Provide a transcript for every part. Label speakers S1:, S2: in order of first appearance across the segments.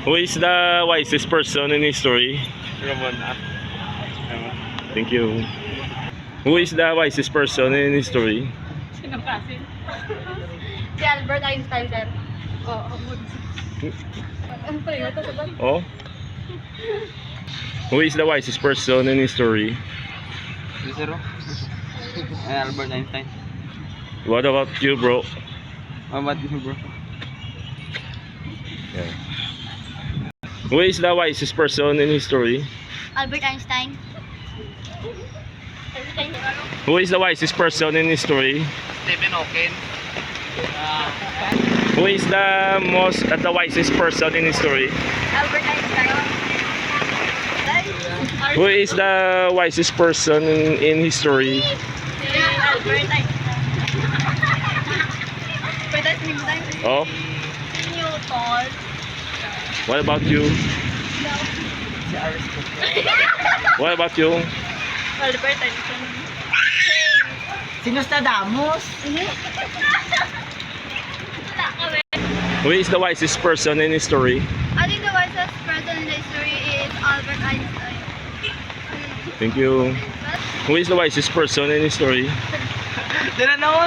S1: Who is the wisest person in history?
S2: Ramon.
S1: Thank you. Who is the wisest person in history?
S3: Sino kasi? Si Albert Einstein, sir. Oo, ano pa yun? Ito ba?
S1: Oh? Who is the wisest person in history?
S2: Zero. Albert Einstein.
S1: What about you, bro?
S2: What you, bro?
S1: Yeah. Who is the wisest person in history?
S3: Albert Einstein.
S1: Who is the wisest person in history?
S2: Stephen Hawking.
S1: Who is the wisest person in history?
S3: Albert Einstein.
S1: Who is the wisest person in history?
S3: Si Albert Einstein. Pwede sinimutan.
S1: Oh?
S3: Si Newton.
S1: What about you?
S2: Si Aristotle.
S1: What about you?
S3: Albert Einstein.
S4: Si Nostradamus.
S1: Who is the wisest person in history?
S3: I think the wisest person in history is Albert Einstein.
S1: Thank you. Who is the wisest person in history?
S4: Dila na mo.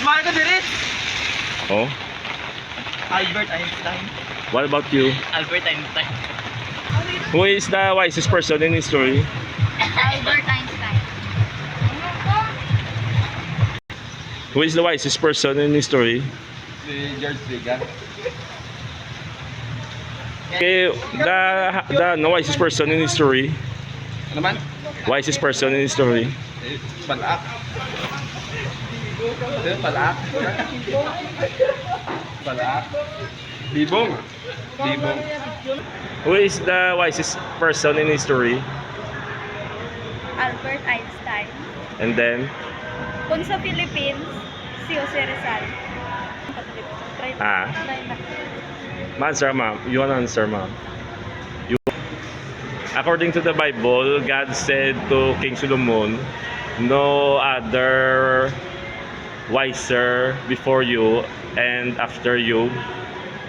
S4: Mahal ko dirit.
S1: Oh?
S4: Albert Einstein.
S1: What about you?
S4: Albert Einstein.
S1: Who is the wisest person in history?
S3: Albert Einstein.
S1: Who is the wisest person in history?
S2: Si George Reagan.
S1: Okay, the wisest person in history.
S2: Ano man?
S1: Wisest person in history.
S2: Balak. Balak. Balak. Bibong. Bibong.
S1: Who is the wisest person in history?
S3: Albert Einstein.
S1: And then,
S3: Kung sa Philippines, si Jose Rizal.
S1: ah, answer, ma'am. You wanna answer, ma'am? According to the Bible, God said to King Solomon, no other wiser before you and after you.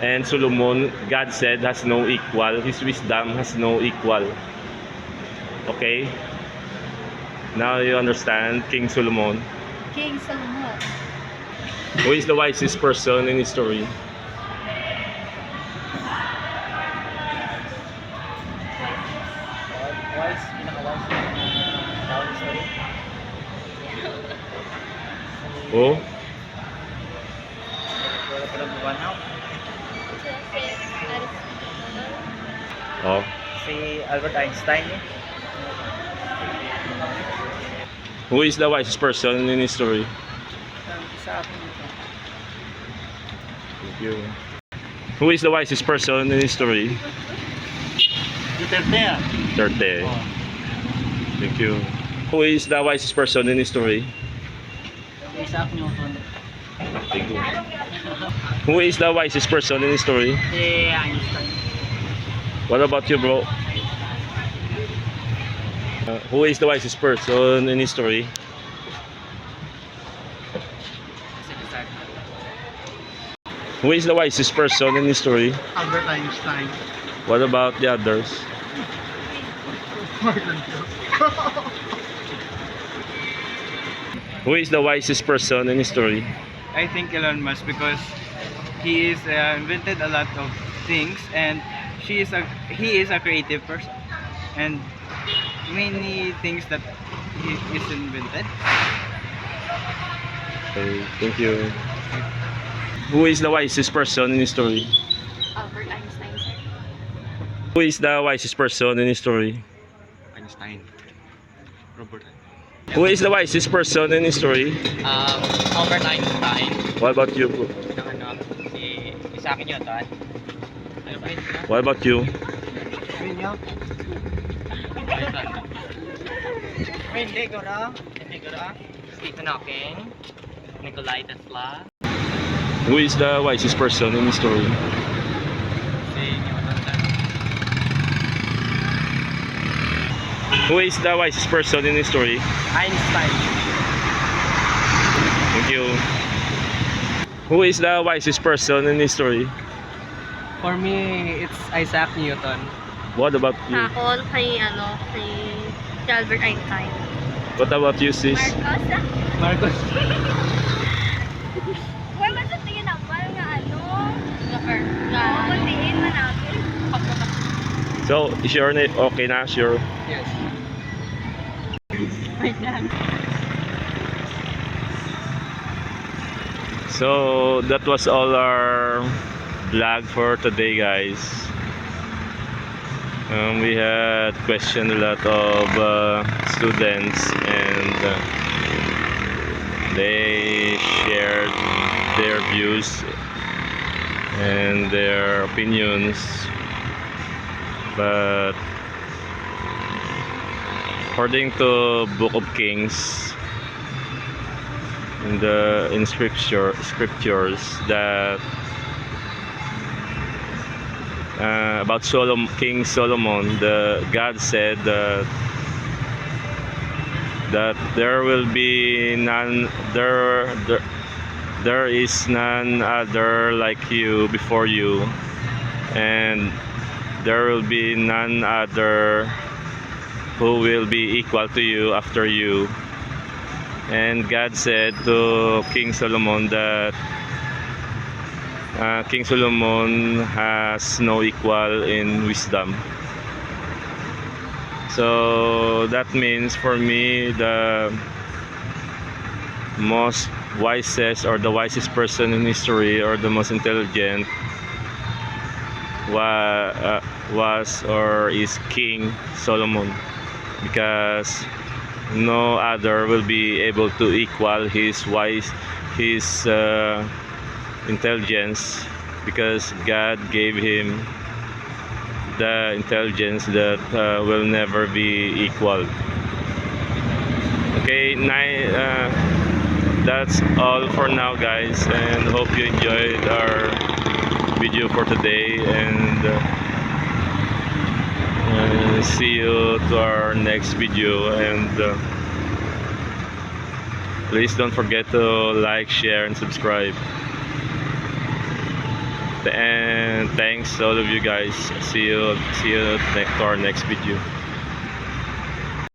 S1: And Solomon, God said, has no equal. His wisdom has no equal. Okay? Now you understand King Solomon.
S3: King Solomon.
S1: Who is the wisest person in history?
S4: Wise, pinaka-wise. Tawag story.
S1: Oh?
S4: Wala pa lang bumanaw.
S1: Oh.
S4: Si Albert Einstein.
S1: Who is the wisest person in history?
S4: Isa akin dito.
S1: Thank you. Who is the wisest person in history?
S4: Duterte.
S1: Duterte. Thank you. Who is the wisest person in history?
S4: Isaac Newton.
S1: Thank you. Who is the wisest person in history?
S4: Si Einstein.
S1: What about you, bro? Who is the wisest person in history?
S4: Si Isaac.
S1: Who is the wisest person in history?
S4: Albert Einstein.
S1: What about the others? Who is the wisest person in history?
S2: I think Elon Musk because he is invented a lot of things and he is a creative person and many things that he is invented.
S1: Okay, thank you. Who is the wisest person in history?
S3: Albert Einstein, sir.
S1: Who is the wisest person in history?
S2: Einstein. Robert.
S1: Who is the wisest person in history?
S4: Albert Einstein.
S1: What about you, bro?
S4: Si Isaac Newton.
S1: What about you?
S4: Hindi ko na. Stephen Hawking. Nikolai Tesla.
S1: Who is the wisest person in history?
S4: Si Newton.
S1: Who is the wisest person in history?
S4: Einstein.
S1: Thank you. Who is the wisest person in history?
S4: For me, it's Isaac Newton.
S1: What about you?
S3: Ako, kay Albert Einstein.
S1: What about you, sis?
S4: Marcos.
S3: Uy, mas sa tingin naman nga Mamundiin man natin.
S1: So, sure na, okay na, sure.
S4: Yes.
S3: Wait lang.
S1: So, that was all our vlog for today, guys. We had questioned a lot of students, and they shared their views and their opinions, but according to Book of Kings, in scriptures, that about King Solomon, God said that there will be none there is none other like you before you, and there will be none other who will be equal to you after you. And God said to King Solomon that King Solomon has no equal in wisdom. So that means for me, the most wisest, or the wisest person in history, or the most intelligent was or is King Solomon, because no other will be able to equal his intelligence, because God gave him the intelligence that will never be equal. Okay, that's all for now, guys, and hope you enjoyed our video for today, and see you to our next video, and please don't forget to like, share, and subscribe. And thanks to all of you guys. See you to our next video.